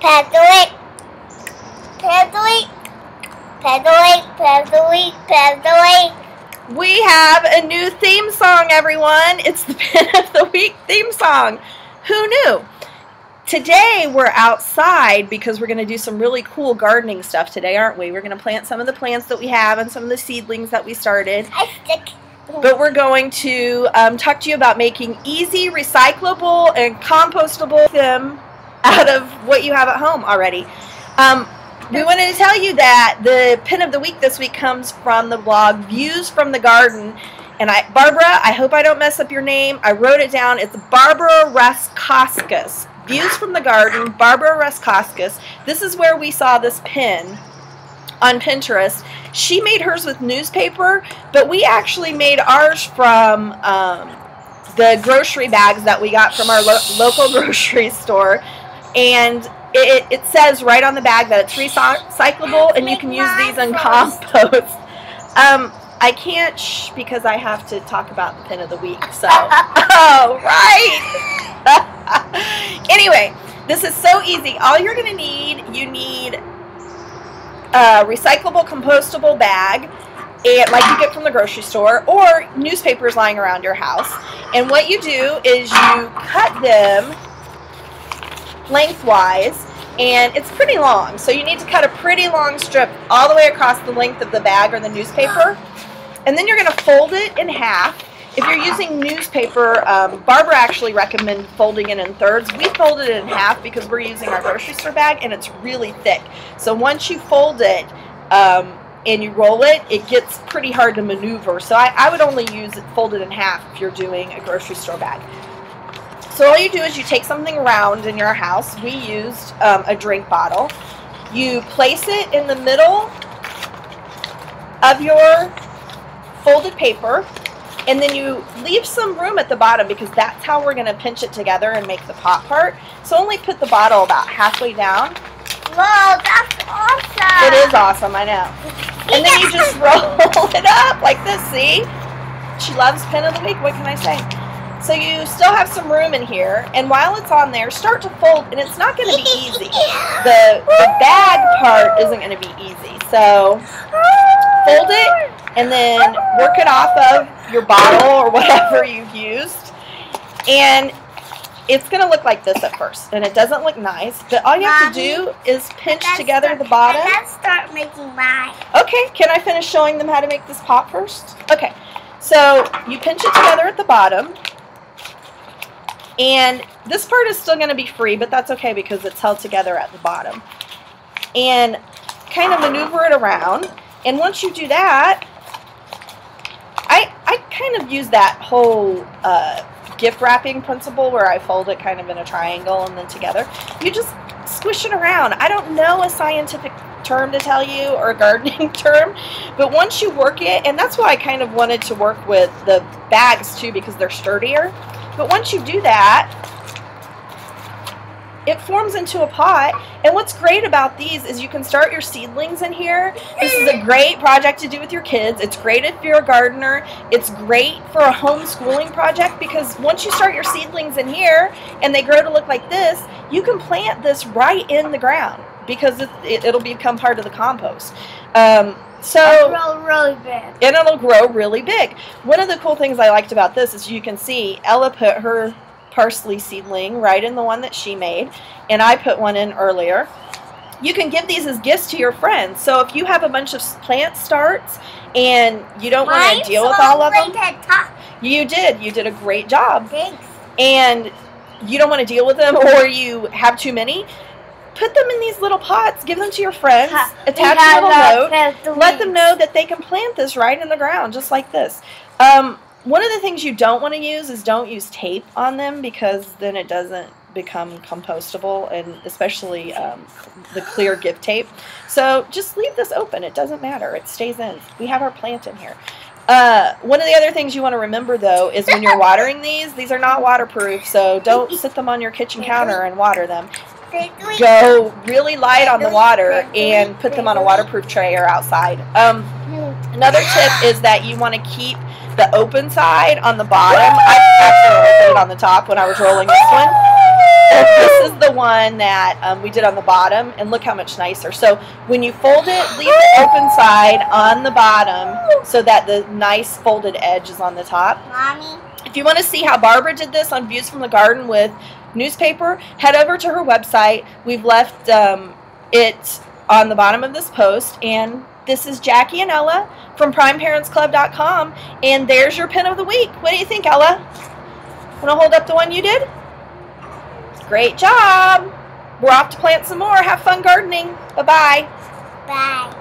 Pedaling, pedaling, pedaling, pedaling, pedaling. We have a new theme song, everyone. It's the Pin of the Week theme song. Who knew? Today we're outside because we're going to do some really cool gardening stuff today, aren't we? We're going to plant some of the plants that we have and some of the seedlings that we started. But we're going to talk to you about making easy, recyclable, and compostable them out of what you have at home already. We wanted to tell you that the Pin of the Week this week comes from the blog Views from the Garden. And Barbara, I hope I don't mess up your name. I wrote it down. It's Barbara Raskoskas. Views from the Garden, Barbara Raskoskas. This is where we saw this pin on Pinterest. She made hers with newspaper, but we actually made ours from the grocery bags that we got from our local grocery store. And it says right on the bag that it's recyclable and you can use these in compost. I can't because I have to talk about the Pin of the Week. So, oh, right. Anyway, this is so easy. All you're going to need, you need a recyclable, compostable bag, like you get from the grocery store, or newspapers lying around your house. And what you do is you cut them lengthwise, and it's pretty long. So you need to cut a pretty long strip all the way across the length of the bag or the newspaper. And then you're going to fold it in half. If you're using newspaper, Barbara actually recommended folding it in thirds. We folded it in half because we're using our grocery store bag and it's really thick. So once you fold it and you roll it, it gets pretty hard to maneuver. So I would only fold it in half if you're doing a grocery store bag. So all you do is you take something round in your house. We used a drink bottle. You place it in the middle of your folded paper, and then you leave some room at the bottom because that's how we're going to pinch it together and make the pot part. So only put the bottle about halfway down. Whoa, that's awesome. It is awesome, I know. And then you just roll it up like this, see? She loves Pin of the Week, what can I say? So you still have some room in here, and while it's on there, start to fold, and it's not going to be easy. The bag part isn't going to be easy. So fold it, and then work it off of your bottle or whatever you've used. And it's going to look like this at first, and it doesn't look nice, but all you have to do is pinch together the bottom. Let's start making mine. Okay, can I finish showing them how to make this pot first? Okay, so you pinch it together at the bottom. And this part is still going to be free, but that's okay because it's held together at the bottom. And kind of maneuver it around. And once you do that, I kind of use that whole gift wrapping principle where I fold it kind of in a triangle and then together. You just squish it around. I don't know a scientific term to tell you or a gardening term, but once you work it, and that's why I kind of wanted to work with the bags too because they're sturdier. But once you do that, it forms into a pot. And what's great about these is you can start your seedlings in here. This is a great project to do with your kids. It's great if you're a gardener. It's great for a homeschooling project because once you start your seedlings in here and they grow to look like this, you can plant this right in the ground because it'll become part of the compost. So it'll grow really big. And it'll grow really big. One of the cool things I liked about this is you can see Ella put her parsley seedling right in the one that she made, and I put one in earlier. You can give these as gifts to your friends. So if you have a bunch of plant starts and you don't want to deal with all of them, you did a great job. Thanks. And you don't want to deal with them or you have too many, put them in these little pots, give them to your friends, attach a little note, let them know that they can plant this right in the ground, just like this. One of the things you don't want to use is don't use tape on them because then it doesn't become compostable, and especially the clear gift tape. So just leave this open. It doesn't matter. It stays in. We have our plant in here. One of the other things you want to remember, though, is when you're watering these are not waterproof, so don't sit them on your kitchen counter and water them. Go really light on the water and put them on a waterproof tray or outside. Another tip is that you want to keep the open side on the bottom. I actually opened it on the top when I was rolling this one. This is the one that we did on the bottom, and look how much nicer. So when you fold it, leave the open side on the bottom so that the nice folded edge is on the top. Mommy. If you want to see how Barbara did this on Views from the Garden with newspaper, head over to her website. We've left it on the bottom of this post. And this is Jackie and Ella from PrimeParentsClub.com. And there's your pin of the week. What do you think, Ella? Want to hold up the one you did? Great job. We're off to plant some more. Have fun gardening. Bye-bye. Bye.